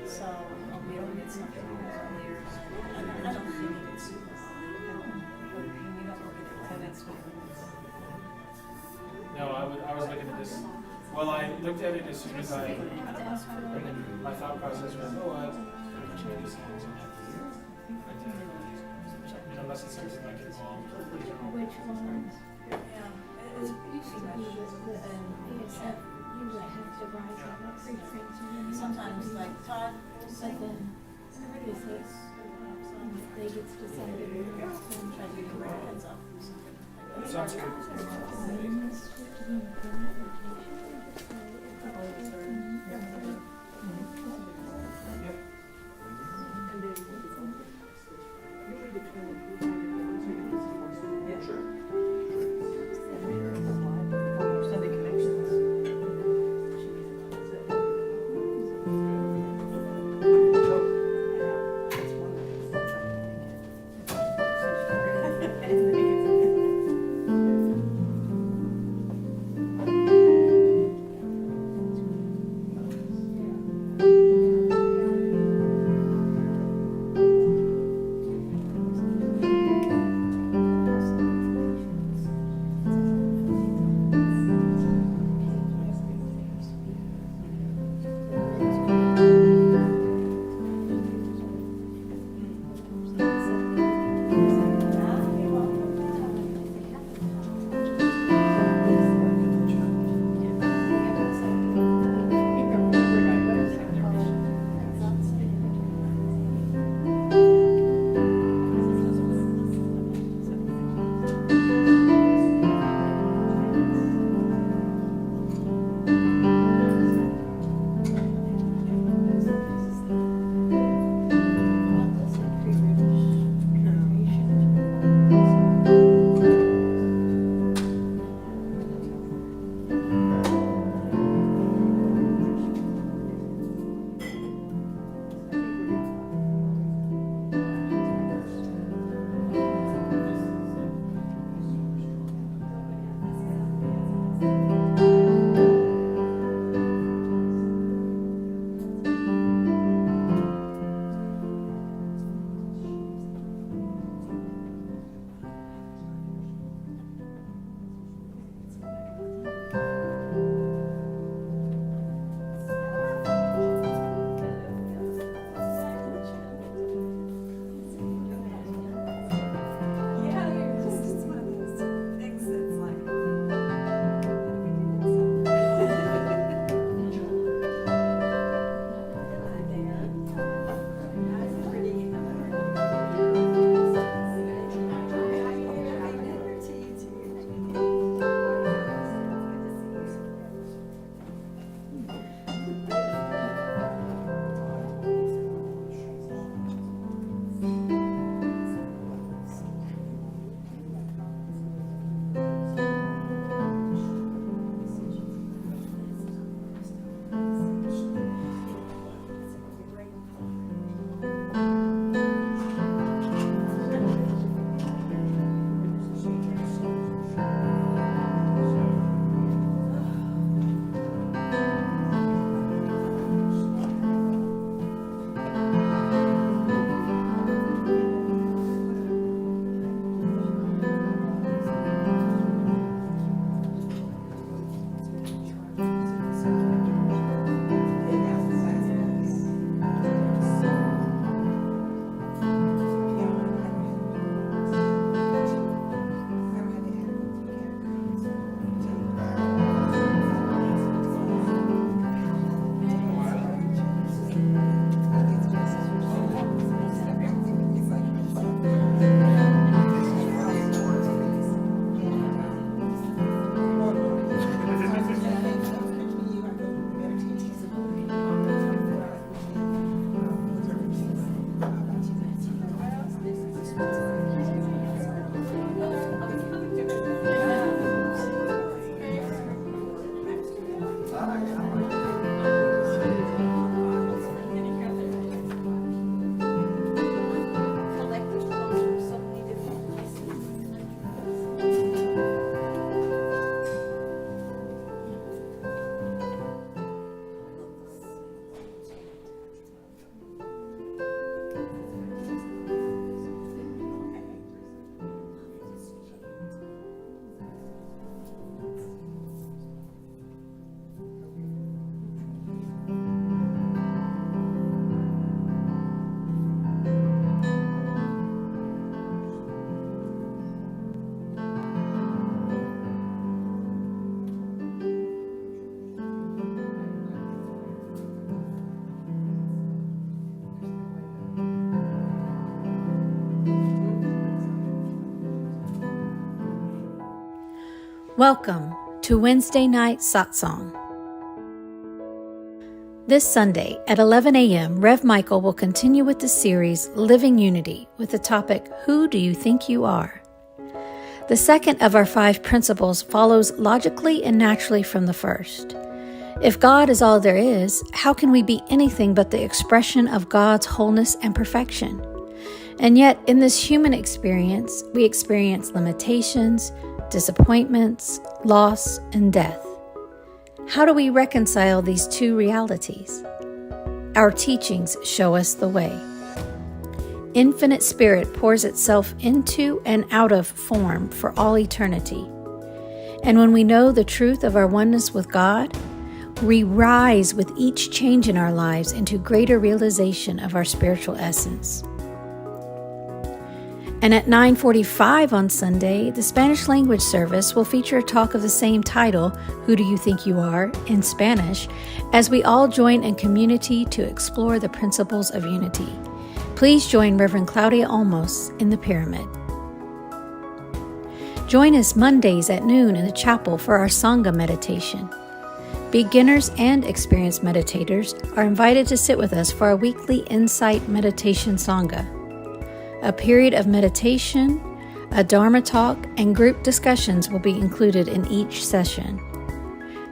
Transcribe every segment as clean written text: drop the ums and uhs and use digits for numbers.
So I'll be able to get something earlier. And I don't think it's super. We don't look at it right away. No, I was looking at this. Well, I looked at it as soon as I. My thought process was, oh, I'm going to change these things. Unless it's something like involved. Which ones? Yeah, it's pretty much. ESF, you would have to rise up pre-printing. Sometimes, like Todd will say, But then, if it's, they get to decide if they're going try to give you a heads up. Sounds good. Welcome to Wednesday Night Satsang. This Sunday at 11 a.m., Rev Michael will continue with the series Living Unity with the topic, Who Do You Think You Are? The second of our 5 principles follows logically and naturally from the first. If God is all there is, how can we be anything but the expression of God's wholeness and perfection? And yet, in this human experience, we experience limitations, disappointments, loss, and death. How do we reconcile these two realities? Our teachings show us the way. Infinite Spirit pours itself into and out of form for all eternity. And when we know the truth of our oneness with God, we rise with each change in our lives into greater realization of our spiritual essence. And at 9:45 on Sunday, the Spanish language service will feature a talk of the same title, Who Do You Think You Are, in Spanish, as we all join in community to explore the principles of unity. Please join Reverend Claudia Olmos in the Pyramid. Join us Mondays at noon in the chapel for our Sangha meditation. Beginners and experienced meditators are invited to sit with us for our weekly Insight Meditation Sangha. A period of meditation, a Dharma talk, and group discussions will be included in each session.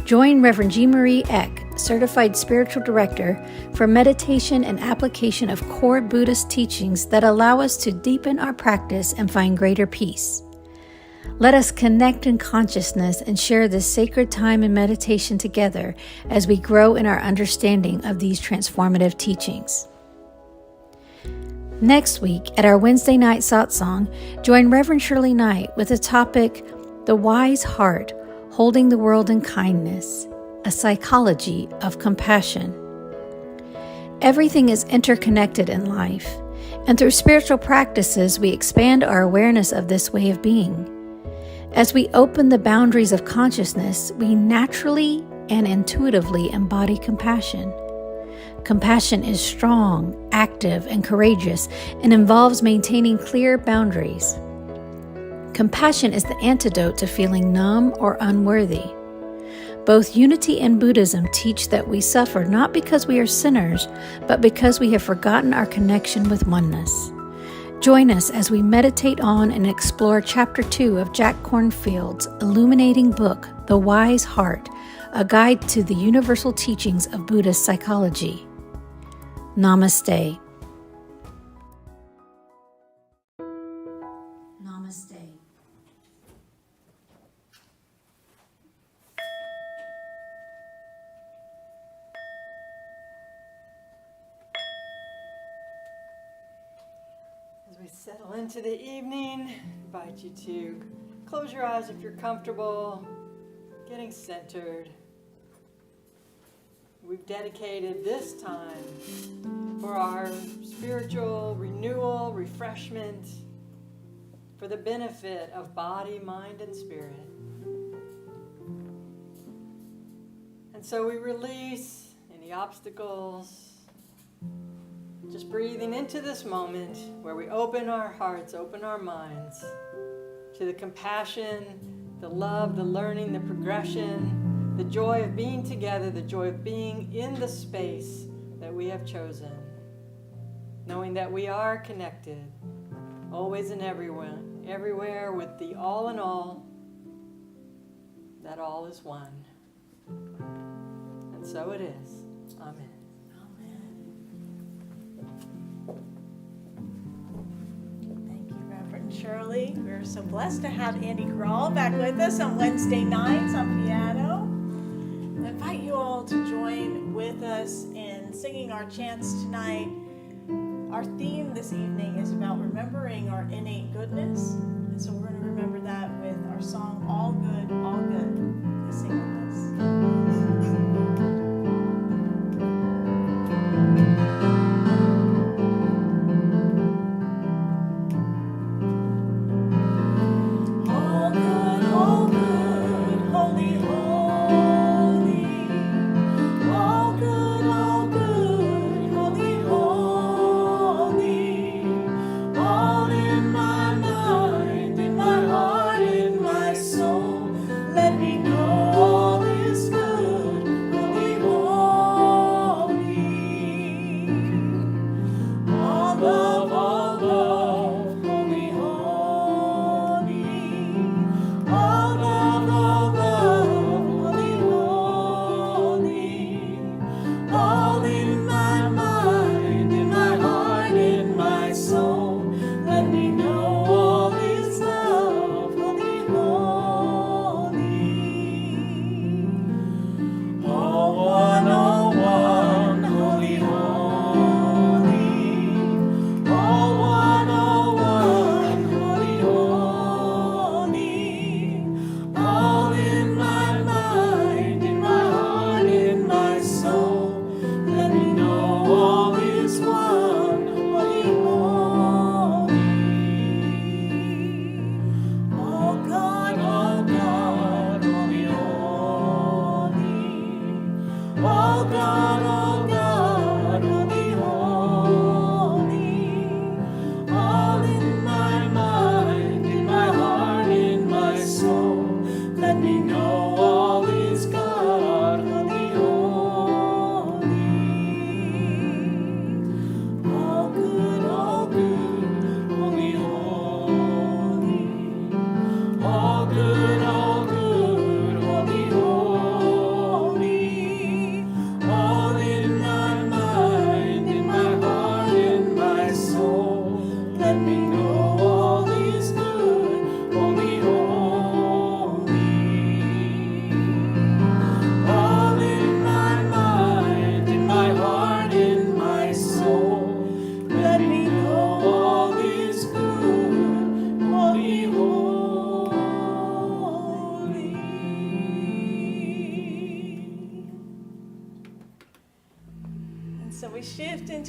Join Reverend Jeanmarie Eck, Certified Spiritual Director, for meditation and application of core Buddhist teachings that allow us to deepen our practice and find greater peace. Let us connect in consciousness and share this sacred time in meditation together as we grow in our understanding of these transformative teachings. Next week, at our Wednesday night satsang, join Reverend Shirley Knight with the topic, The Wise Heart, Holding the World in Kindness, a Psychology of Compassion. Everything is interconnected in life, and through spiritual practices, we expand our awareness of this way of being. As we open the boundaries of consciousness, we naturally and intuitively embody compassion. Compassion is strong, active, and courageous, and involves maintaining clear boundaries. Compassion is the antidote to feeling numb or unworthy. Both unity and Buddhism teach that we suffer not because we are sinners, but because we have forgotten our connection with oneness. Join us as we meditate on and explore Chapter 2 of Jack Kornfield's illuminating book, The Wise Heart, a guide to the universal teachings of Buddhist psychology. Namaste. Namaste. As we settle into the evening, I invite you to close your eyes if you're comfortable, getting centered. We've dedicated this time for our spiritual renewal, refreshment, for the benefit of body, mind, and spirit. And so we release any obstacles, just breathing into this moment where we open our hearts, open our minds to the compassion, the love, the learning, the progression, the joy of being together, the joy of being in the space that we have chosen, knowing that we are connected, always and everywhere with the all in all, that all is one. And so it is. Amen. Thank you, Reverend Shirley. We're so blessed to have Andy Grawl back with us on Wednesday nights on piano. I invite you all to join with us in singing our chants tonight. Our theme this evening is about remembering our innate goodness. And so we're going to remember that with our song, All Good, All Good. Please sing with us. All in my mind, in my heart, in my soul.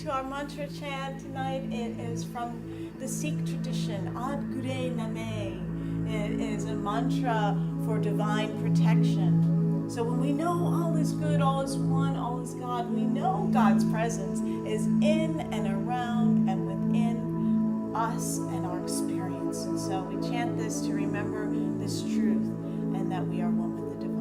to our mantra chant tonight. It is from the Sikh tradition, Ad Gure Name. It is a mantra for divine protection. So when we know all is good, all is one, all is God, we know God's presence is in and around and within us and our experience. And so we chant this to remember this truth and that we are one with the divine.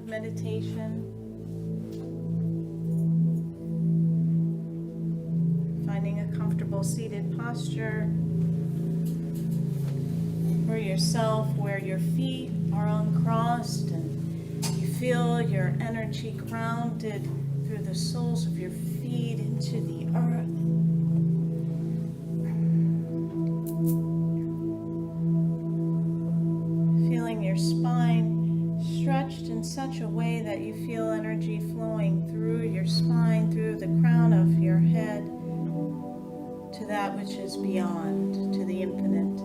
Meditation, finding a comfortable seated posture for yourself where your feet are uncrossed and you feel your energy grounded through the soles of your feet into the earth. Feeling your spine stretched in such a way that you feel energy flowing through your spine, through the crown of your head, to that which is beyond, to the infinite.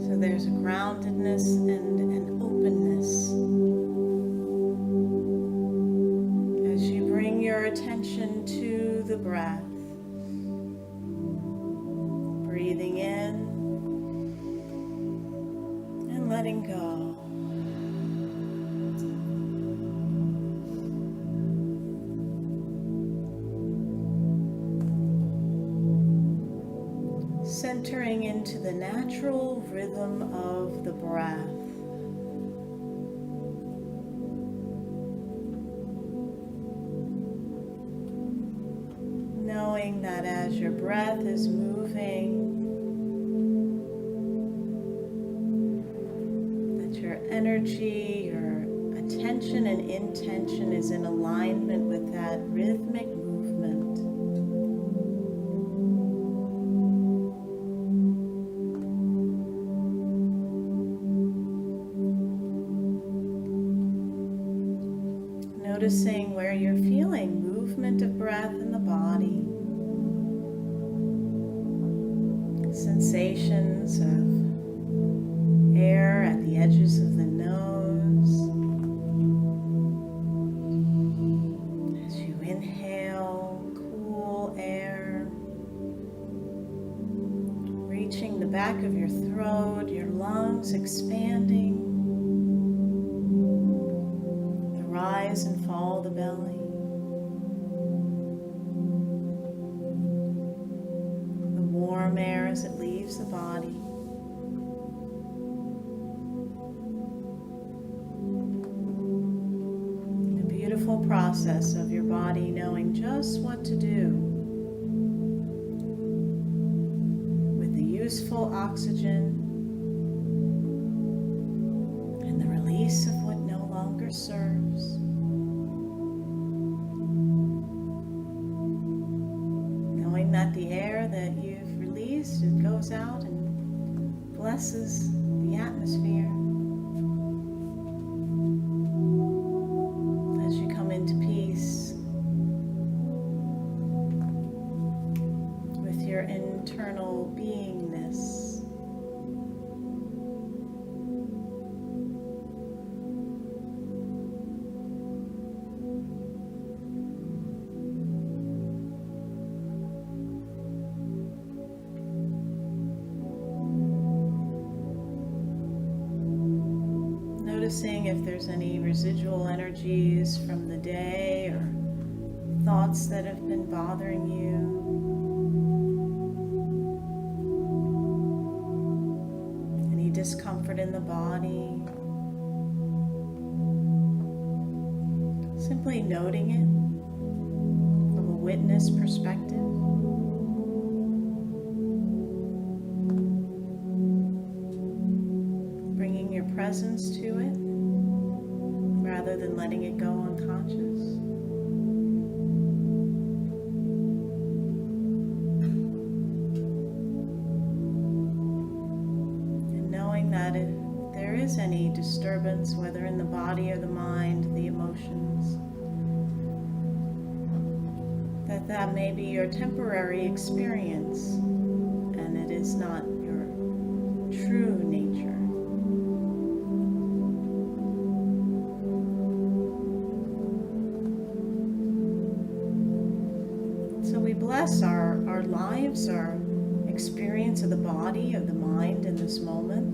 So there's a groundedness and an openness. As you bring your attention to the breath, breathing in, letting go. Centering into the natural rhythm of the breath. Knowing that as your breath is moving, energy, your attention and intention is in alignment with that rhythmic movement. Noticing where you're feeling movement of breath in the body, sensations of air at the edges of the nose. As you inhale cool air, reaching the back of your throat, your lungs expanding, the rise and fall of the belly. Warm air as it leaves the body. The beautiful process of your body knowing just what to do with the useful oxygen and the release of what no longer serves. Knowing that the air that you've released, it goes out and blesses the atmosphere. As you come into peace with your internal beingness. Noticing if there's any residual energies from the day or thoughts that have been bothering you. Any discomfort in the body. Simply noting it from a witness perspective. Bringing your presence to it rather than letting it go unconscious. And knowing that if there is any disturbance, whether in the body or the mind, the emotions, that may be your temporary experience and it is not your true nature. Bless our lives, our experience of the body, of the mind in this moment.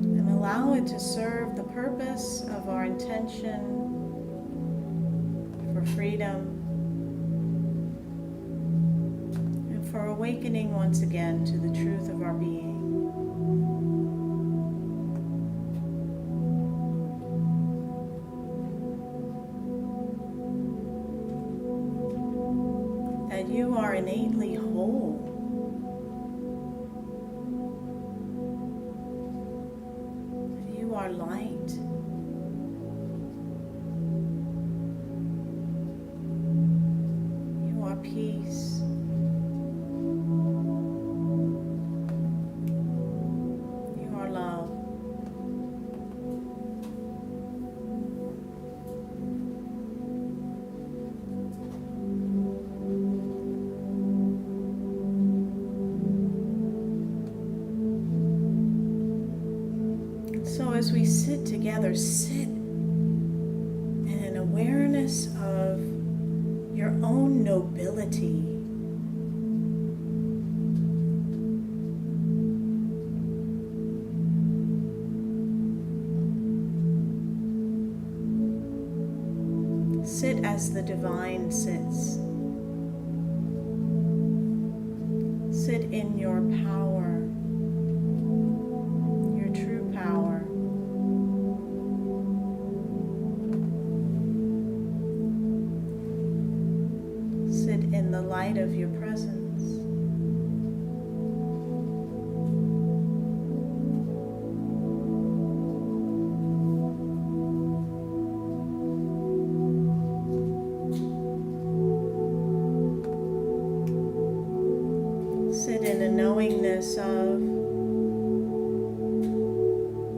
And allow it to serve the purpose of our intention for freedom and for awakening once again to the truth of our being. You are innately whole. You are light. You are peace. You are love. So as we sit together, sit in an awareness of your own nobility. Sit as the divine sits. Sit in your power. In the light of your presence. Sit in a knowingness of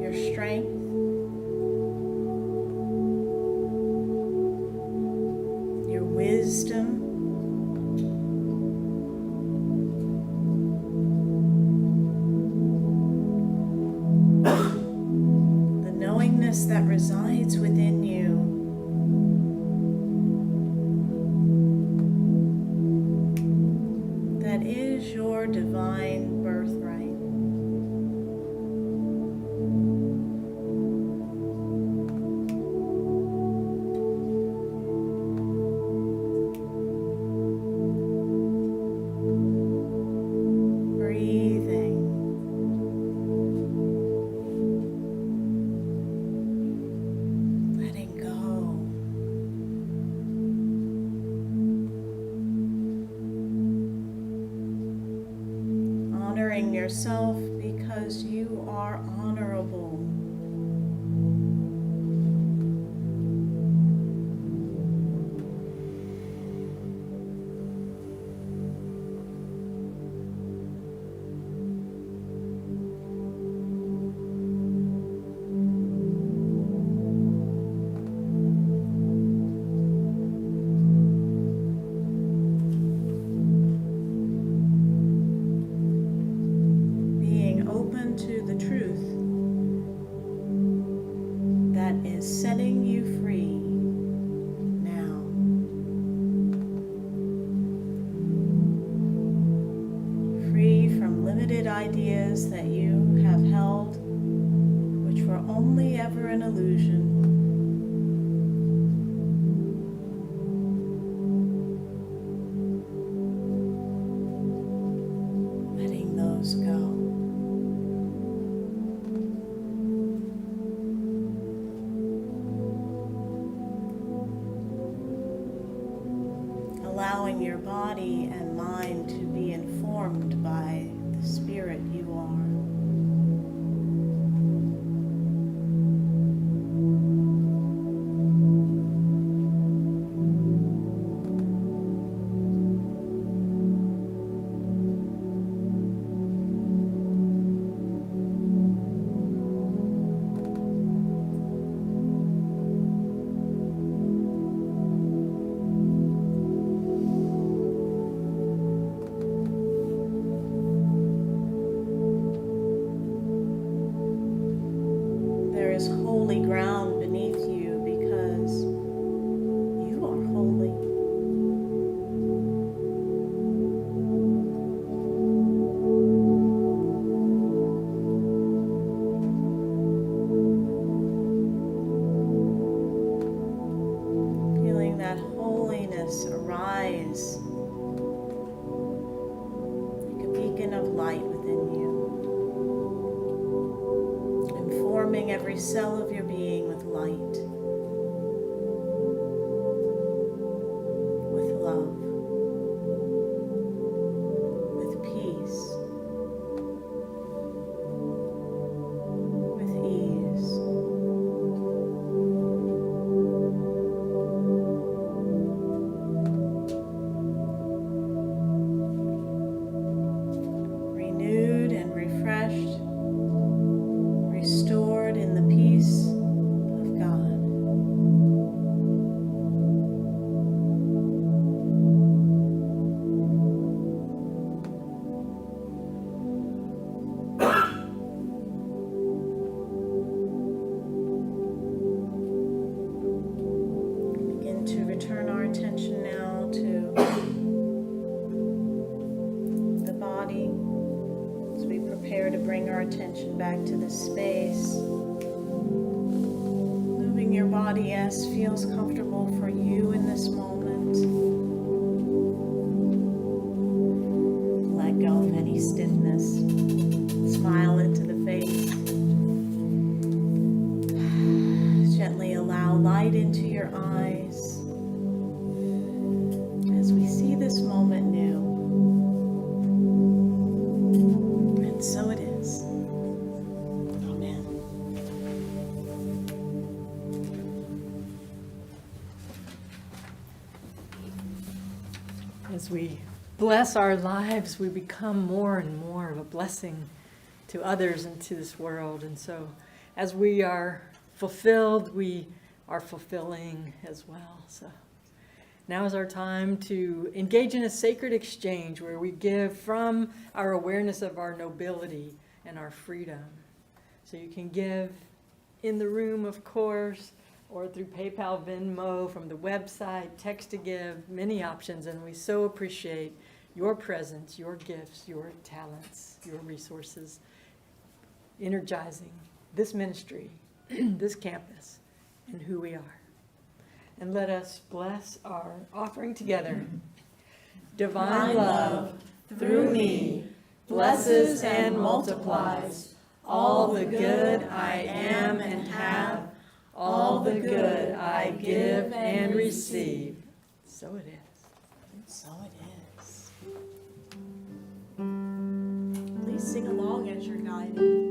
your strength, your divine birthright. Breathing. Letting go. Honoring yourself because you are honorable. Being open to the truth that is setting you free now. Free from limited ideas that you have held, which were only ever an illusion. Letting those go. Allowing your body and mind to be informed by the spirit you are. There is holy ground beneath you because you are holy. Feeling that holiness arise like a beacon of light within you. Informing every cell of your being with light, with love, with peace, with ease. Renewed and refreshed, restored in the peace of God. Begin to return our attention now to the body as we prepare to bring our attention back to this space. Moving your body as feels comfortable for you in this moment. Let go of any stiffness. Smile into the face. Gently allow light into your eyes as we see this moment new. And so it is. Amen. As we bless our lives, we become more and more of a blessing to others and to this world. And so as we are fulfilled, we are fulfilling as well. So now is our time to engage in a sacred exchange where we give from our awareness of our nobility and our freedom. So you can give in the room, of course, or through PayPal, Venmo, from the website, text to give, many options, and we so appreciate your presence, your gifts, your talents, your resources, energizing this ministry, this campus, and who we are. And let us bless our offering together. Divine love, through me, blesses and multiplies all the good I am and have, all the good I give and receive. So it is. So it is. Please sing along as you're guided.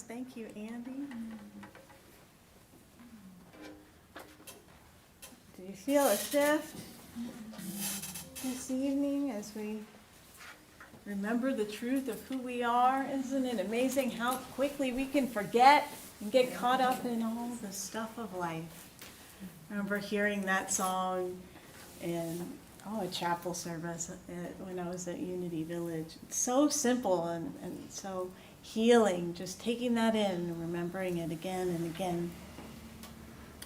Thank you, Andy. Do you feel a shift this evening as we remember the truth of who we are? Isn't it amazing how quickly we can forget and get caught up in all the stuff of life? I remember hearing that song in a chapel service when I was at Unity Village. It's so simple and so healing, just taking that in and remembering it again and again.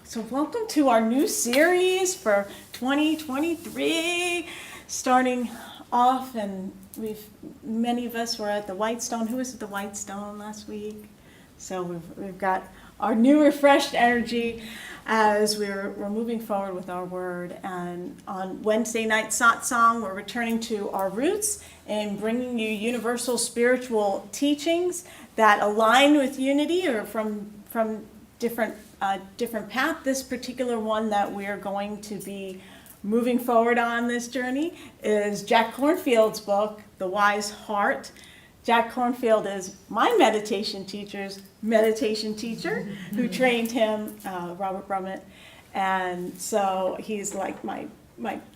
So welcome to our new series for 2023, starting off, and many of us were at the Whitestone. Who was at the Whitestone last week? So we've got our new refreshed energy as we're moving forward with our word. And on Wednesday night satsang, we're returning to our roots and bringing you universal spiritual teachings that align with unity or from different path. This particular one that we're going to be moving forward on this journey is Jack Kornfield's book, The Wise Heart. Jack Kornfield is my meditation teacher who trained him, Robert Brummett. And so he's like my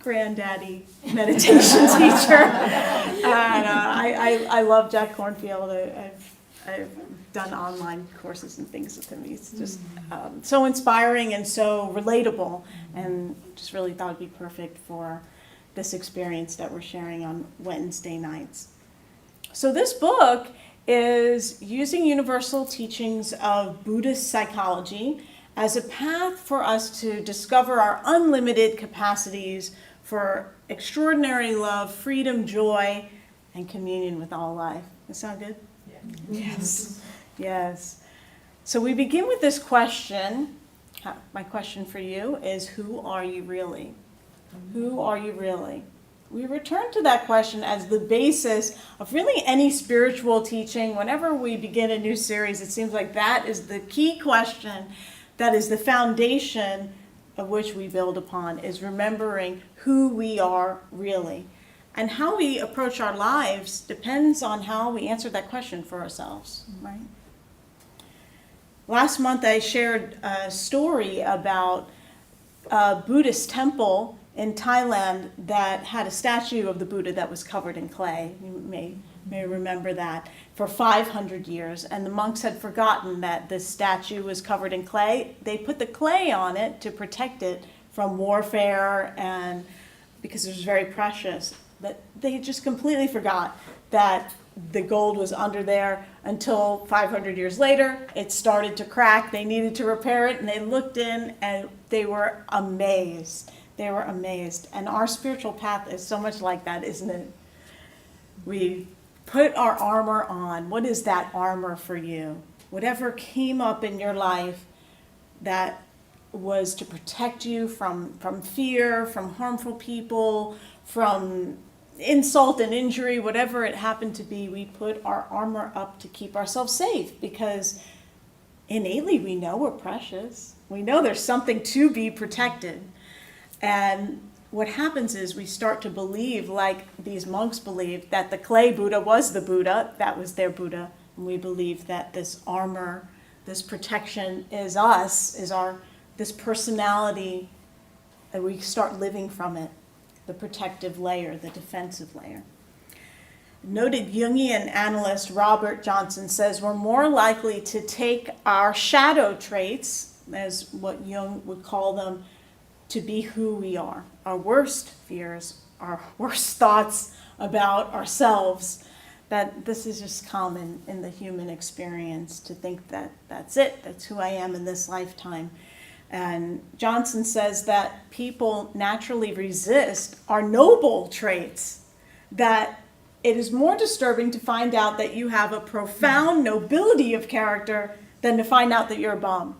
granddaddy meditation teacher. And I love Jack Kornfield. I've done online courses and things with him. He's just so inspiring and so relatable, and just really thought it'd be perfect for this experience that we're sharing on Wednesday nights. So this book is using universal teachings of Buddhist psychology as a path for us to discover our unlimited capacities for extraordinary love, freedom, joy, and communion with all life. Does that sound good? Yes. Yes. So we begin with this question. My question for you is, who are you really? Who are you really? We return to that question as the basis of really any spiritual teaching. Whenever we begin a new series, it seems like that is the key question, that is the foundation of which we build upon, is remembering who we are really. And how we approach our lives depends on how we answer that question for ourselves, right? Last month I shared a story about a Buddhist temple in Thailand that had a statue of the Buddha that was covered in clay. You may remember that, for 500 years. And the monks had forgotten that this statue was covered in clay. They put the clay on it to protect it from warfare, and because it was very precious. But they just completely forgot that the gold was under there until 500 years later. It started to crack. They needed to repair it, and they looked in and they were amazed. They were amazed. And our spiritual path is so much like that, isn't it? We put our armor on. What is that armor for you? Whatever came up in your life that was to protect you from fear, from harmful people, from insult and injury, whatever it happened to be, we put our armor up to keep ourselves safe, because innately we know we're precious. We know there's something to be protected. And what happens is we start to believe, like these monks believed, that the clay Buddha was the Buddha, that was their Buddha. And we believe that this armor, this protection is us, this personality, and we start living from it. The protective layer, the defensive layer. Noted Jungian analyst Robert Johnson says we're more likely to take our shadow traits, as what Jung would call them, to be who we are. Our worst fears, our worst thoughts about ourselves. That this is just common in the human experience, to think that that's it, that's who I am in this lifetime. And Johnson says that people naturally resist our noble traits, that it is more disturbing to find out that you have a profound nobility of character than to find out that you're a bum.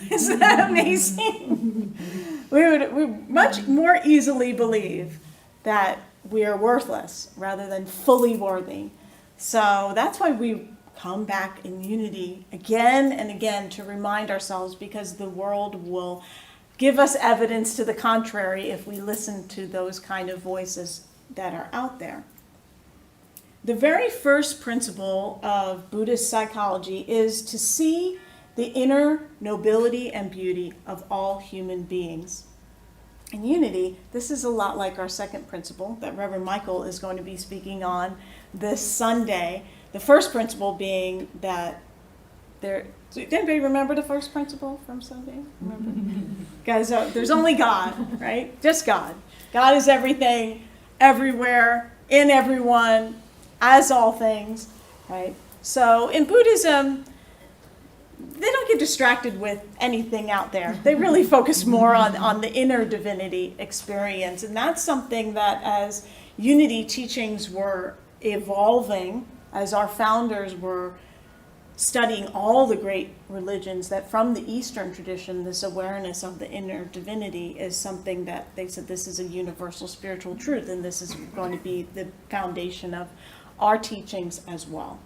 Isn't that amazing? We much more easily believe that we are worthless rather than fully worthy. So that's why we come back in unity again and again to remind ourselves, because the world will give us evidence to the contrary if we listen to those kind of voices that are out there. The very first principle of Buddhist psychology is to see the inner nobility and beauty of all human beings. In unity, this is a lot like our second principle that Reverend Michael is going to be speaking on this Sunday. The first principle being that did anybody remember the first principle from Sunday? Remember? Guys, there's only God, right? Just God. God is everything, everywhere, in everyone, as all things, right? So in Buddhism, they don't get distracted with anything out there. They really focus more on the inner divinity experience. And that's something that as unity teachings were evolving, as our founders were studying all the great religions, that from the Eastern tradition, this awareness of the inner divinity is something that they said this is a universal spiritual truth, and this is going to be the foundation of our teachings as well.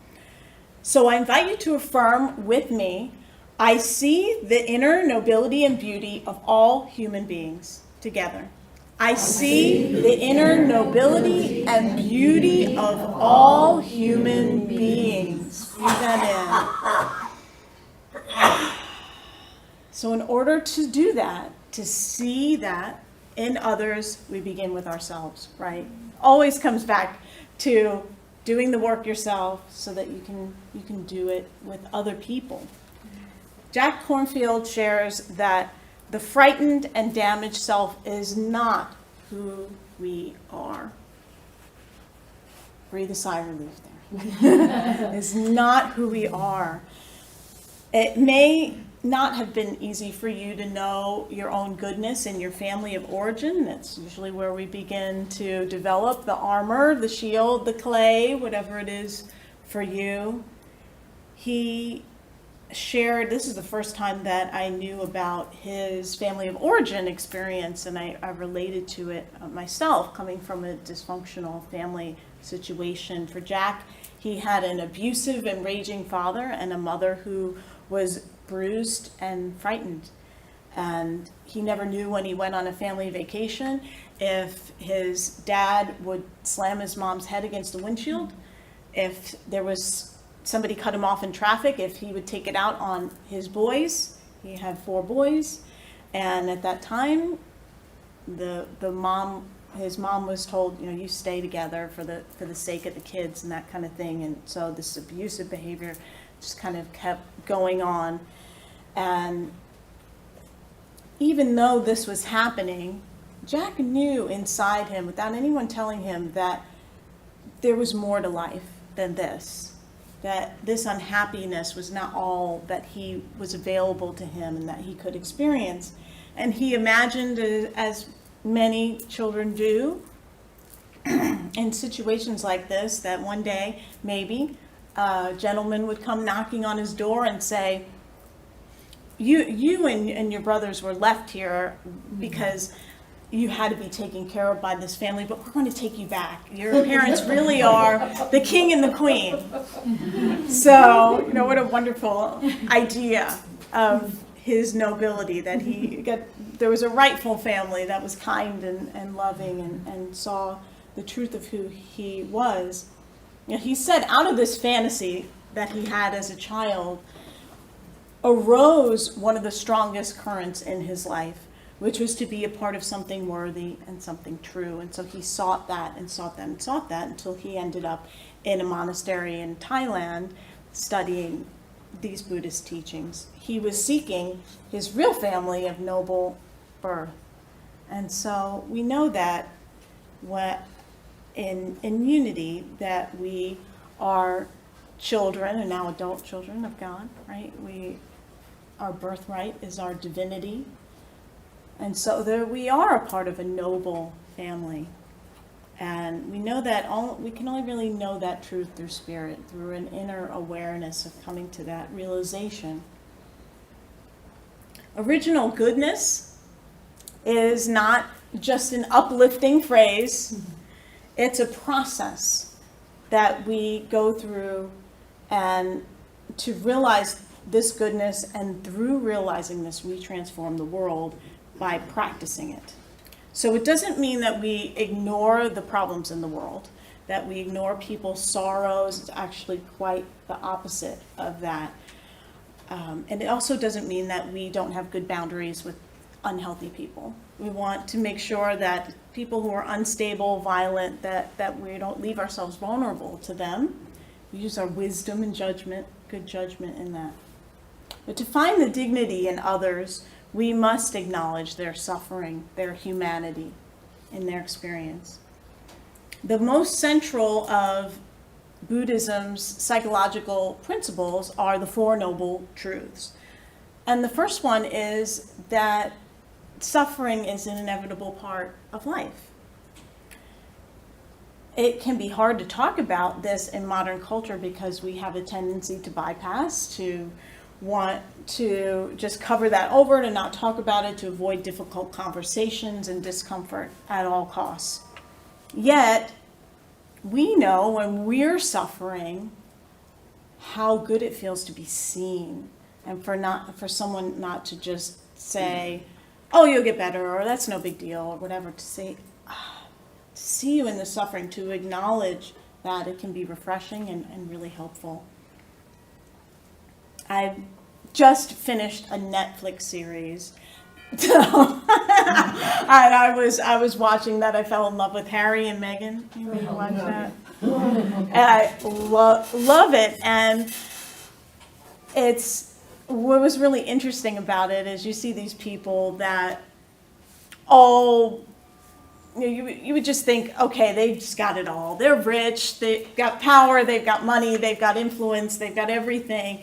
So I invite you to affirm with me, I see the inner nobility and beauty of all human beings. Together. I see the inner nobility and beauty of all human beings. Breathe that in. So in order to do that, to see that in others, we begin with ourselves, right? Always comes back to doing the work yourself so that you can do it with other people. Jack Kornfield shares that the frightened and damaged self is not who we are. Breathe a sigh of relief there. It's not who we are. It may not have been easy for you to know your own goodness in your family of origin. That's usually where we begin to develop the armor, the shield, the clay, whatever it is for you. He shared, this is the first time that I knew about his family of origin experience, and I related to it myself, coming from a dysfunctional family situation. For Jack, he had an abusive and raging father and a mother who was bruised and frightened. And he never knew when he went on a family vacation if his dad would slam his mom's head against the windshield, if there was somebody cut him off in traffic, if he would take it out on his boys. He had 4 boys, and at that time, his mom was told, you stay together for the sake of the kids and that kind of thing. And so this abusive behavior just kind of kept going on. And even though this was happening, Jack knew inside him, without anyone telling him, that there was more to life than this. That this unhappiness was not all that he was available to him and that he could experience. And he imagined, as many children do, in situations like this, that one day, maybe, a gentleman would come knocking on his door and say, you and your brothers were left here because you had to be taken care of by this family, but we're going to take you back. Your parents really are the king and the queen. So, what a wonderful idea of his nobility, that there was a rightful family that was kind and loving and saw the truth of who he was. He said out of this fantasy that he had as a child arose one of the strongest currents in his life, which was to be a part of something worthy and something true. And so he sought that and sought that and sought that until he ended up in a monastery in Thailand studying these Buddhist teachings. He was seeking his real family of noble birth. And so we know that in unity, that we are children, and now adult children of God, right? Our birthright is our divinity. And so we are a part of a noble family. And we know that we can only really know that truth through spirit, through an inner awareness of coming to that realization. Original goodness is not just an uplifting phrase. It's a process that we go through, and to realize this goodness, and through realizing this, we transform the world by practicing it. So it doesn't mean that we ignore the problems in the world, that we ignore people's sorrows. It's actually quite the opposite of that. And it also doesn't mean that we don't have good boundaries with unhealthy people. We want to make sure that people who are unstable, violent, that we don't leave ourselves vulnerable to them. We use our wisdom and judgment, good judgment in that. But to find the dignity in others, we must acknowledge their suffering, their humanity in their experience. The most central of Buddhism's psychological principles are the 4 Noble Truths. And the first one is that suffering is an inevitable part of life. it can be hard to talk about this in modern culture because we have a tendency to bypass, to want to just cover that over, to not talk about it, to avoid difficult conversations and discomfort at all costs. Yet, we know when we're suffering how good it feels to be seen, and for someone not to just say, "Oh, you'll get better," or "That's no big deal," or whatever. To say, to see you in the suffering, to acknowledge that, it can be refreshing and really helpful. I just finished a Netflix series. And I was watching that. I fell in love with Harry and Meghan. You watch that? And I love it. And what was really interesting about it is you see these people that all, you would just think, okay, they've just got it all. They're rich, they've got power, they've got money, they've got influence, they've got everything.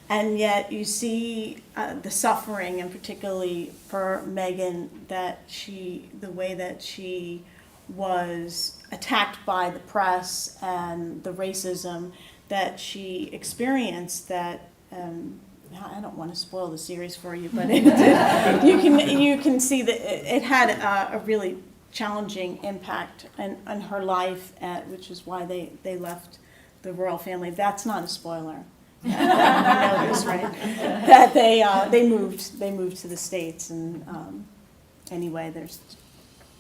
And yet you see the suffering, and particularly for Meghan, the way that she was attacked by the press and the racism that she experienced. That I don't want to spoil the series for you, but you can see that it had a really challenging impact on her life, which is why they left the royal family. That's not a spoiler. You know this, right? That they moved to the States, and anyway,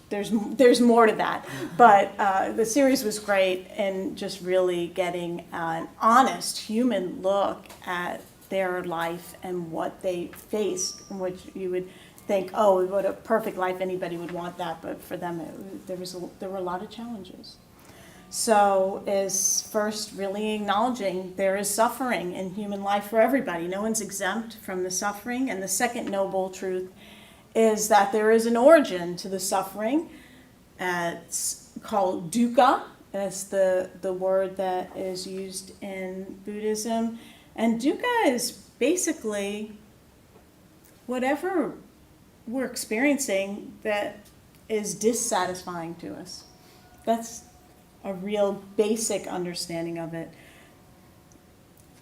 there's more to that. But the series was great, and just really getting an honest human look at their life and what they faced, in which you would think, oh, what a perfect life, anybody would want that, but for them there were a lot of challenges. So is first really acknowledging there is suffering in human life for everybody. No one's exempt from the suffering. And the second noble truth is that there is an origin to the suffering. It's called dukkha. That's the word that is used in Buddhism. And dukkha is basically whatever we're experiencing that is dissatisfying to us. That's a real basic understanding of it.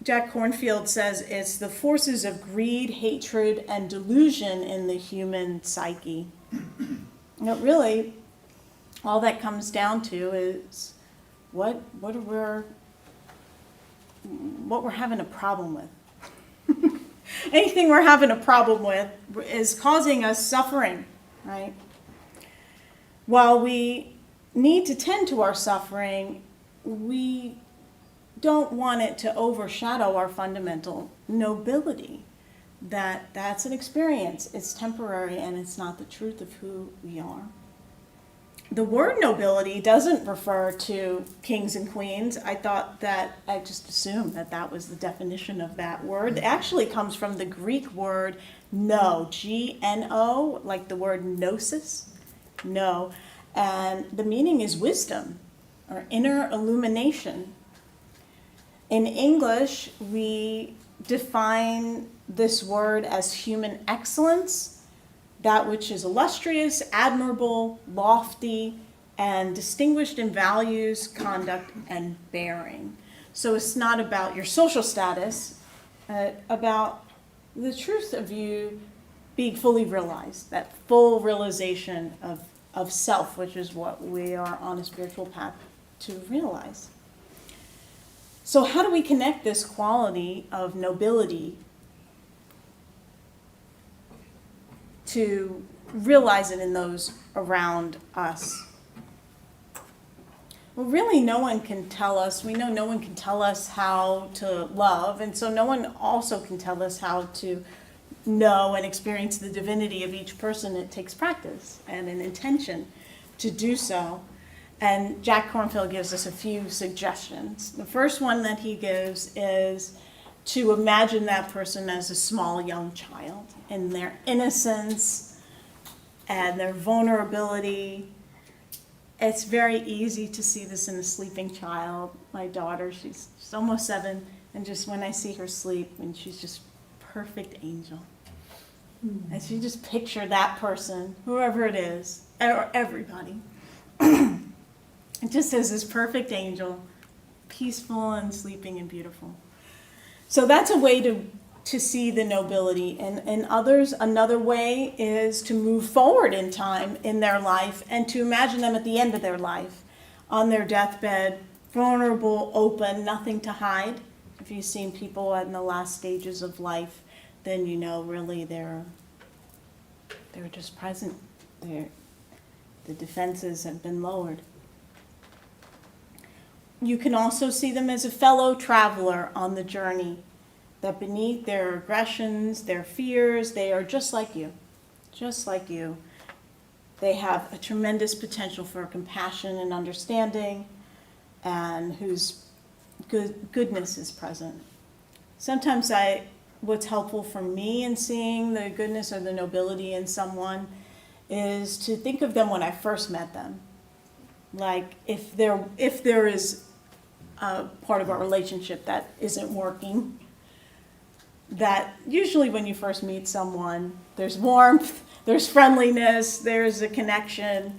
Jack Kornfield says it's the forces of greed, hatred, and delusion in the human psyche. Really, all that comes down to is what we're having a problem with. Anything we're having a problem with is causing us suffering, right? While we need to tend to our suffering, we don't want it to overshadow our fundamental nobility. That's an experience. It's temporary, and it's not the truth of who we are. The word nobility doesn't refer to kings and queens. I just assumed that was the definition of that word. It actually comes from the Greek word know, G-N-O, like the word gnosis, know. And the meaning is wisdom or inner illumination. In English, we define this word as human excellence, that which is illustrious, admirable, lofty, and distinguished in values, conduct, and bearing. So it's not about your social status, about the truth of you being fully realized, that full realization of self, which is what we are on a spiritual path to realize. So how do we connect this quality of nobility to realize it in those around us? Well, really, no one can tell us. We know no one can tell us how to love, and so no one also can tell us how to know and experience the divinity of each person. It takes practice and an intention to do so. And Jack Kornfield gives us a few suggestions. The first one that he gives is to imagine that person as a small young child in their innocence and their vulnerability. It's very easy to see this in a sleeping child. My daughter, she's almost 7, and just when I see her sleep, and she's just perfect angel. And so you just picture that person, whoever it is, or everybody. just as this perfect angel, peaceful and sleeping and beautiful. So that's a way to see the nobility. And others, another way is to move forward in time in their life and to imagine them at the end of their life, on their deathbed, vulnerable, open, nothing to hide. If you've seen people in the last stages of life, then you know really they're just present. The defenses have been lowered. You can also see them as a fellow traveler on the journey, that beneath their aggressions, their fears, they are just like you, just like you. They have a tremendous potential for compassion and understanding, and whose goodness is present. Sometimes what's helpful for me in seeing the goodness or the nobility in someone is to think of them when I first met them. Like if there is a part of our relationship that isn't working, that usually when you first meet someone, there's warmth, there's friendliness, there's a connection.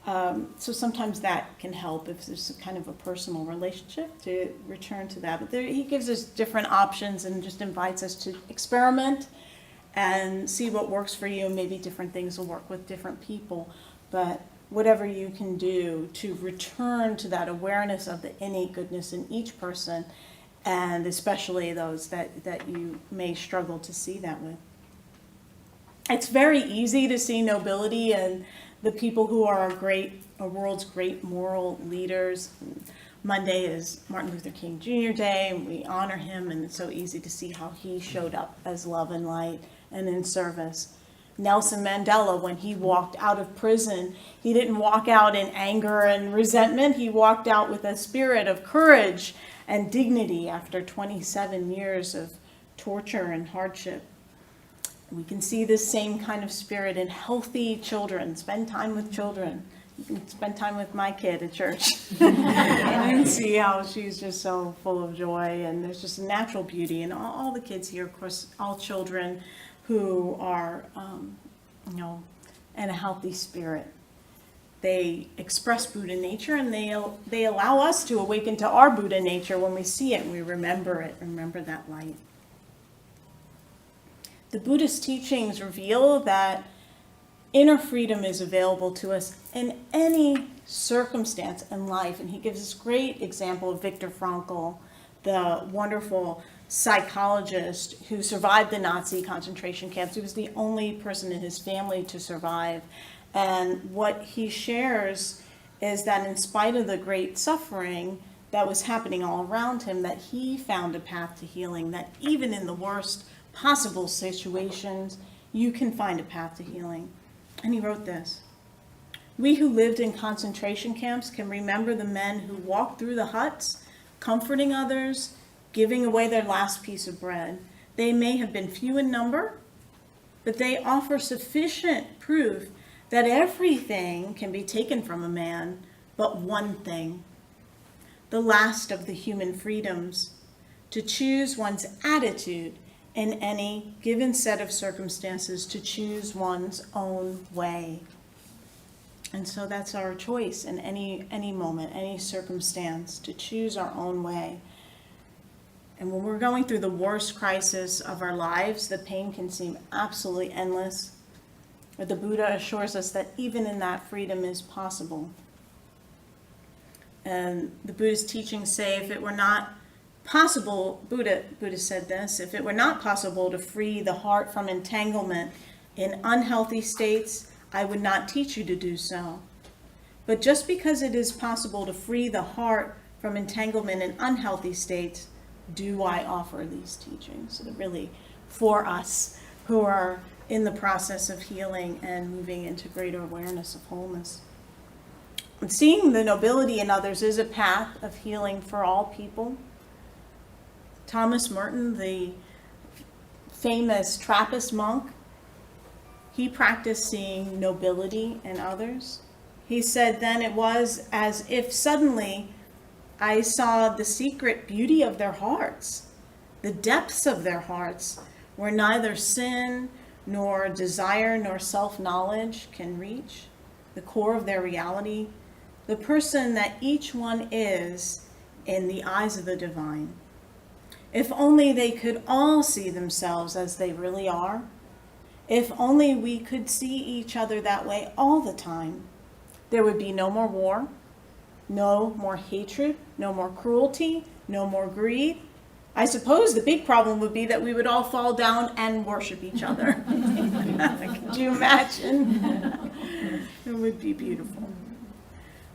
So sometimes that can help if there's a kind of a personal relationship to return to that. But he gives us different options and just invites us to experiment and see what works for you. Maybe different things will work with different people. But whatever you can do to return to that awareness of the innate goodness in each person, and especially those that you may struggle to see that with. It's very easy to see nobility in the people who are our world's great moral leaders. Monday is Martin Luther King Jr. Day, and we honor him, and it's so easy to see how he showed up as love and light and in service. Nelson Mandela, when he walked out of prison, he didn't walk out in anger and resentment. He walked out with a spirit of courage and dignity after 27 years of torture and hardship. We can see this same kind of spirit in healthy children. Spend time with children. You can spend time with my kid at church and see how she's just so full of joy, and there's just a natural beauty. And all the kids here, of course, all children who are, in a healthy spirit. They express Buddha nature, and they allow us to awaken to our Buddha nature when we see it and we remember it, remember that light. The Buddhist teachings reveal that inner freedom is available to us in any circumstance in life. And he gives this great example of Viktor Frankl, the wonderful psychologist who survived the Nazi concentration camps. He was the only person in his family to survive. And what he shares is that in spite of the great suffering that was happening all around him, that he found a path to healing, that even in the worst possible situations, you can find a path to healing. And he wrote this: "We who lived in concentration camps can remember the men who walked through the huts, comforting others, giving away their last piece of bread. They may have been few in number, but they offer sufficient proof that everything can be taken from a man but one thing, the last of the human freedoms, to choose one's attitude in any given set of circumstances, to choose one's own way." And so that's our choice in any moment, any circumstance, to choose our own way. And when we're going through the worst crisis of our lives, the pain can seem absolutely endless. But the Buddha assures us that even in that, freedom is possible. And the Buddha's teachings say, if it were not possible, Buddha said this, if it were not possible to free the heart from entanglement in unhealthy states, I would not teach you to do so. But just because it is possible to free the heart from entanglement in unhealthy states, do I offer these teachings? So they're really for us who are in the process of healing and moving into greater awareness of wholeness. And seeing the nobility in others is a path of healing for all people. Thomas Merton, the famous Trappist monk, he practiced seeing nobility in others. He said, then it was as if suddenly I saw the secret beauty of their hearts, the depths of their hearts, where neither sin nor desire nor self-knowledge can reach, the core of their reality, the person that each one is in the eyes of the divine. If only they could all see themselves as they really are. If only we could see each other that way all the time. There would be no more war, no more hatred, no more cruelty, no more greed. I suppose the big problem would be that we would all fall down and worship each other. Could you imagine? It would be beautiful.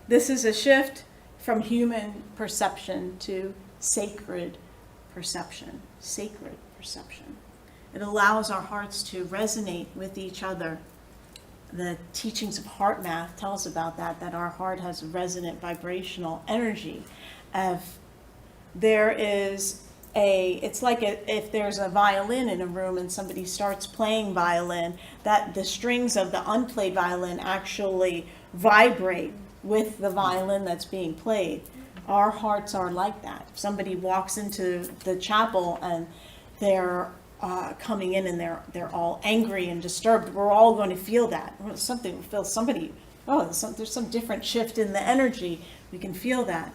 This is a shift from human perception to sacred perception. Sacred perception. It allows our hearts to resonate with each other. The teachings of heart math tell us about that our heart has resonant vibrational energy. If there is it's like if there's a violin in a room and somebody starts playing violin, that the strings of the unplayed violin actually vibrate with the violin that's being played. Our hearts are like that. If somebody walks into the chapel and they're coming in and they're all angry and disturbed, we're all going to feel that. There's some different shift in the energy. We can feel that.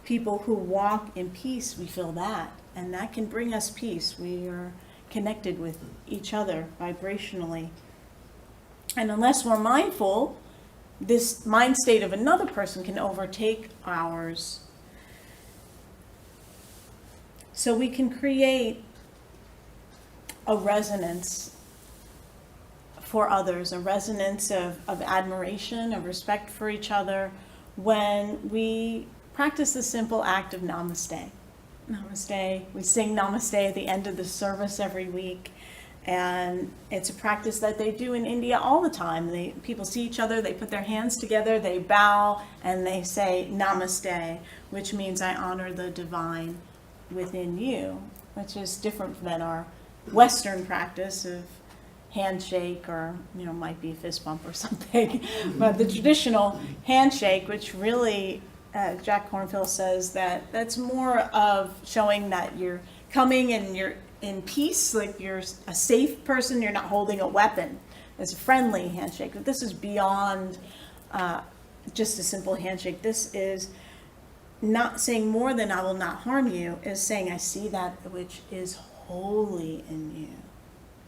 People who walk in peace, we feel that. And that can bring us peace. We are connected with each other vibrationally. And unless we're mindful, this mind state of another person can overtake ours. So we can create a resonance for others, a resonance of admiration, of respect for each other, when we practice the simple act of namaste. Namaste. We sing namaste at the end of the service every week. And it's a practice that they do in India all the time. People see each other, they put their hands together, they bow, and they say namaste, which means I honor the divine within you, which is different than our Western practice of handshake, or might be a fist bump or something. But the traditional handshake, which really Jack Kornfield says that's more of showing that you're coming and you're in peace, like you're a safe person, you're not holding a weapon. It's a friendly handshake. But this is beyond just a simple handshake. This is not saying more than I will not harm you, is saying I see that which is holy in you.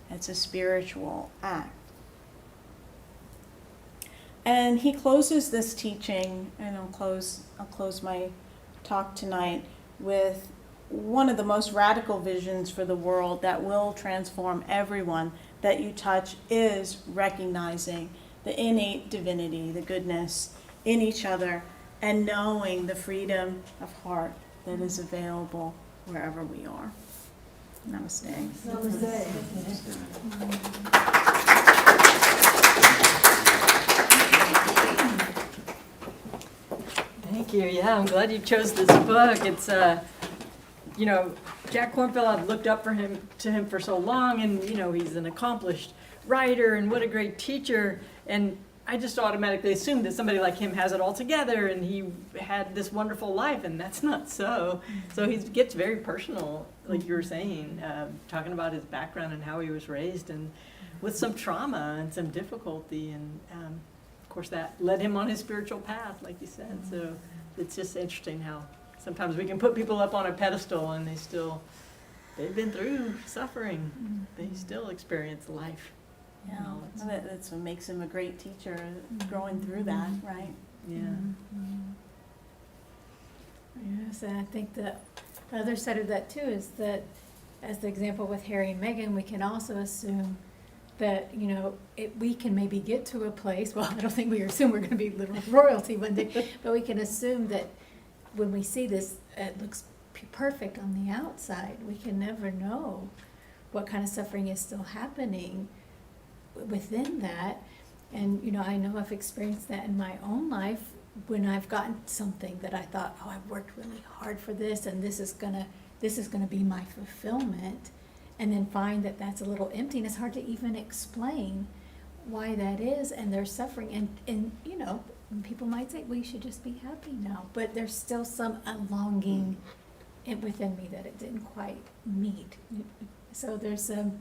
It's a spiritual act. And he closes this teaching, and I'll close my talk tonight with one of the most radical visions for the world that will transform everyone that you touch, is recognizing the innate divinity, the goodness in each other, and knowing the freedom of heart that is available wherever we are. Namaste. Namaste. Thank you. Yeah, I'm glad you chose this book. It's Jack Kornfield, I've looked up to him for so long, and he's an accomplished writer and what a great teacher. And I just automatically assumed that somebody like him has it all together and he had this wonderful life, and that's not so. So he gets very personal, like you were saying, talking about his background and how he was raised, and with some trauma and some difficulty, and of course that led him on his spiritual path, like you said. So it's just interesting how sometimes we can put people up on a pedestal and they've been through suffering. They still experience life. Yeah, that's what makes him a great teacher, growing through that, right? Yeah. Yes, and I think the other side of that too is that, as the example with Harry and Meghan, we can also assume that we can maybe get to a place. Well, I don't think we assume we're going to be literal royalty one day, but we can assume that when we see this, it looks perfect on the outside. We can never know what kind of suffering is still happening within that. And I know I've experienced that in my own life when I've gotten something that I thought, I've worked really hard for this, and this is gonna be my fulfillment, and then find that that's a little empty, and it's hard to even explain why that is, and they're suffering, and people might say, well, you should just be happy now, but there's still some longing within me that it didn't quite meet. So there's a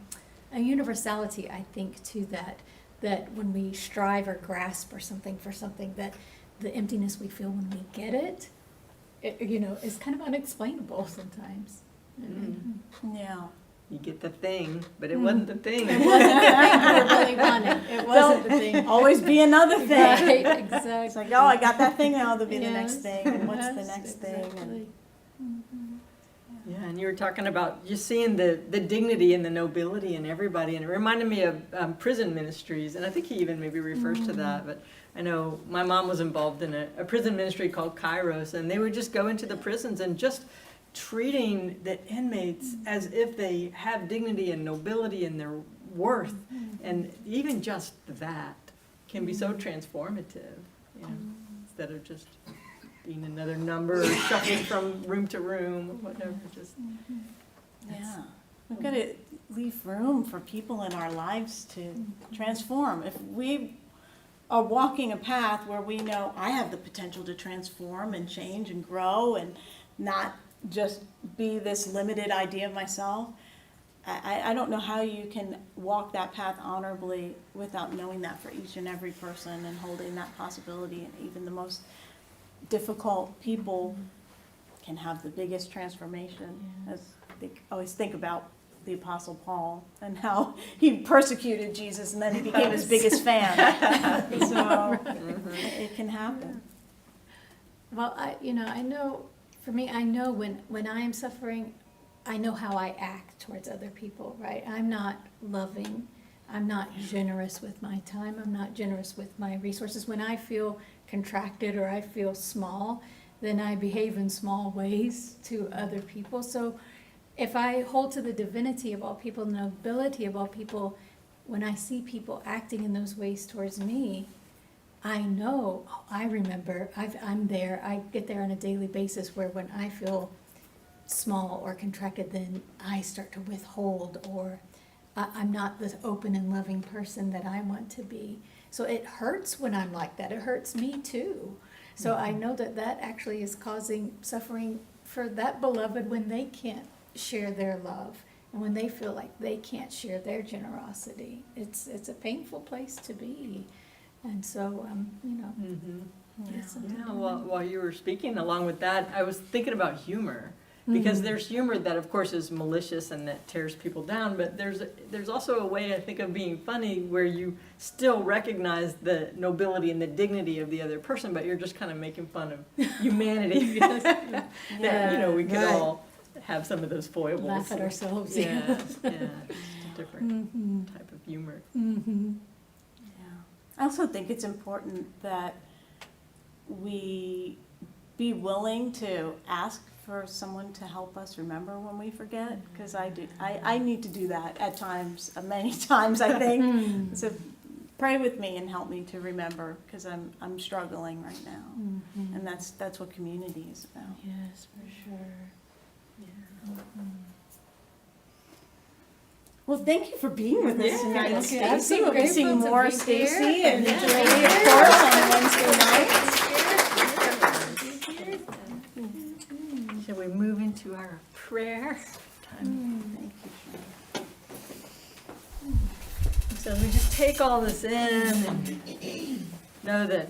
universality, I think, to that when we strive or grasp or something for something, that the emptiness we feel when we get it, is kind of unexplainable sometimes. Yeah. You get the thing, but it wasn't the thing. It wasn't the thing you really wanted. It wasn't the thing. Always be another thing. Right, exactly. It's like, oh, I got that thing, now there'll be the next Yes, thing, and what's the yes, next thing? exactly. And Yeah, and you were talking about just seeing the dignity and the nobility in everybody, and it reminded me of prison ministries, and I think he even maybe refers to that, but I know my mom was involved in a prison ministry called Kairos, and they would just go into the prisons and just treating the inmates as if they have dignity and nobility and their worth, and even just that can be so transformative, instead of just being another number or shuffling from room to room or whatever. Just yeah, we've got to leave room for people in our lives to transform. If we are walking a path where we know I have the potential to transform and change and grow and not just be this limited idea of myself, I don't know how you can walk that path honorably without knowing that for each and every person and holding that possibility. And even the most difficult people can have the biggest transformation. As I always think about the Apostle Paul and how he persecuted Jesus and then he became his biggest fan. So it can happen. Well, I know, for me, I know when I am suffering, I know how I act towards other people, right? I'm not loving. I'm not generous with my time. I'm not generous with my resources. When I feel contracted or I feel small, then I behave in small ways to other people. So if I hold to the divinity of all people, the nobility of all people, when I see people acting in those ways towards me, I know, I remember, I'm there, I get there on a daily basis where when I feel small or contracted, then I start to withhold, or I'm not the open and loving person that I want to be. So it hurts when I'm like that. It hurts me too. So I know that actually is causing suffering for that beloved when they can't share their love and when they feel like they can't share their generosity. It's a painful place to be. And so, while you were speaking along with that, I was thinking about humor. Because there's humor that, of course, is malicious and that tears people down, but there's also a way, I think, of being funny where you still recognize the nobility and the dignity of the other person, but you're just kind of making fun of humanity. That, we could all have some of those foibles. laugh at ourselves. Yeah, just a different type of humor. I also think it's important that we be willing to ask for someone to help us remember when we forget, because I need to do that at times, many times, I think. So pray with me and help me to remember, because I'm struggling right now. And that's what community is about. Yes, for sure. Yeah. Well, thank you for being with us tonight, Okay, Stacy. I'm so We'll be seeing grateful to more be Stacy here. and Yeah. Jeanmarie, of course, on Wednesday nights. Shall we move into our prayer time? Thank you, So we just take all this in and know that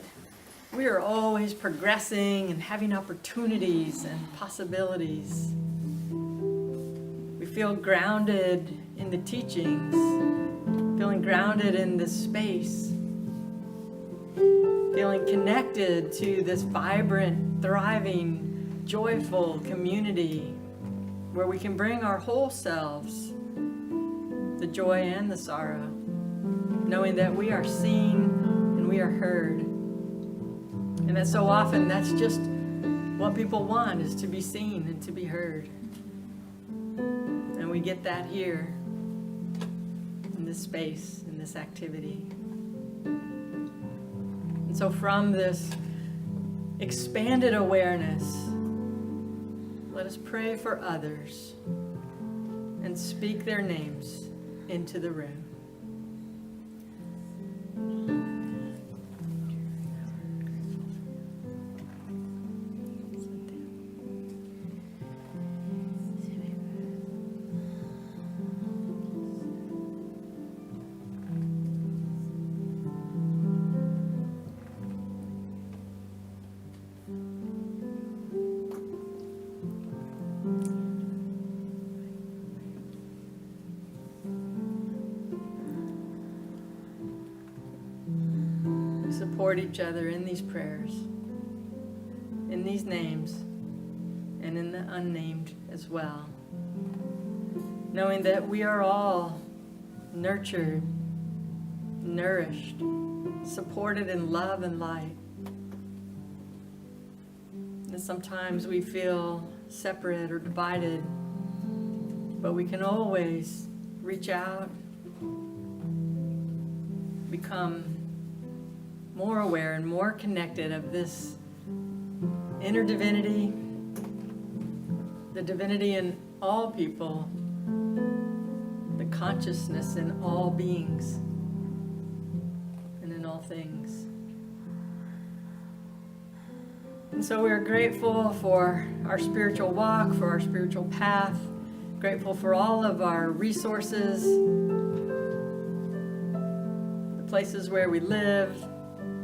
we are always progressing and having opportunities and possibilities. We feel grounded in the teachings, feeling grounded in this space, feeling connected to this vibrant, thriving, joyful community where we can bring our whole selves, the joy and the sorrow, knowing that we are seen and we are heard. And that so often that's just what people want, is to be seen and to be heard. And we get that here in this space, in this activity. And so from this expanded awareness, let us pray for others and speak their names into the room. support each other in these prayers, in these names, and in the unnamed as well. Knowing that we are all nurtured, nourished, supported in love and light. And sometimes we feel separate or divided, but we can always reach out, become more aware and more connected of this inner divinity, the divinity in all people, the consciousness in all beings and in all things. And so we are grateful for our spiritual walk, for our spiritual path, grateful for all of our resources, the places where we live,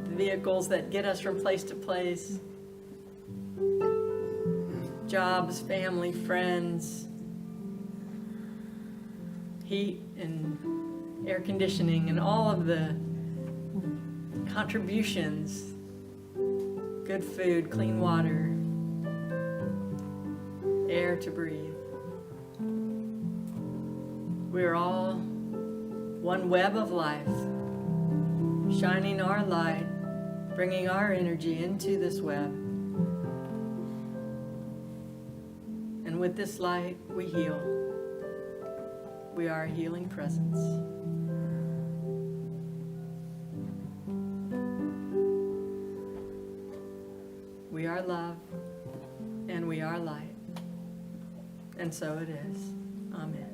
the vehicles that get us from place to place, jobs, family, friends, heat and air conditioning, and all of the contributions, good food, clean water, air to breathe. We are all one web of life, shining our light, bringing our energy into this web. And with this light, we heal. We are a healing presence. We are love, and we are light. And so it is. Amen.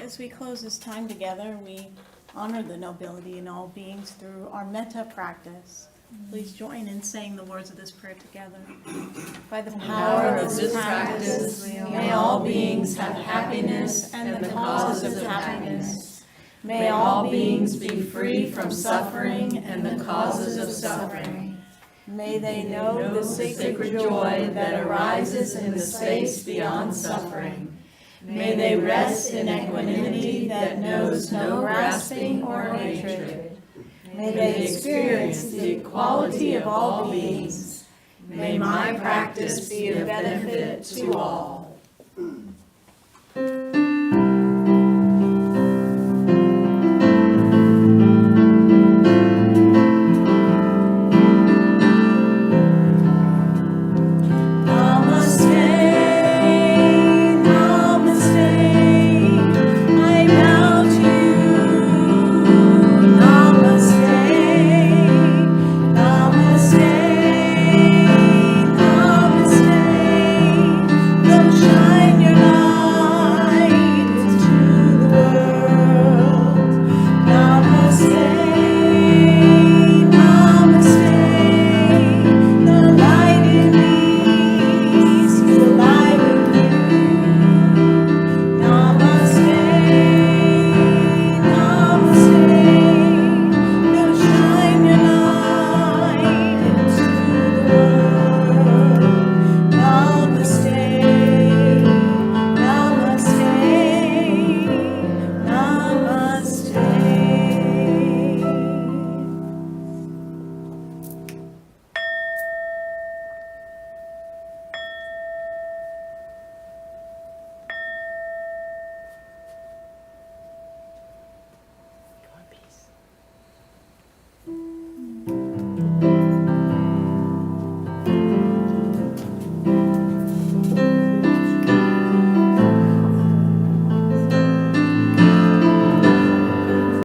As we close this time together, we honor the nobility in all beings through our metta practice. Please join in saying the words of this prayer together. By the power of this practice, may all beings have happiness and the causes of happiness. May all beings be free from suffering and the causes of suffering. May they know the sacred joy that arises in the space beyond suffering. May they rest in equanimity that knows no grasping or hatred. May they experience the equality of all beings. May my practice be a benefit to all.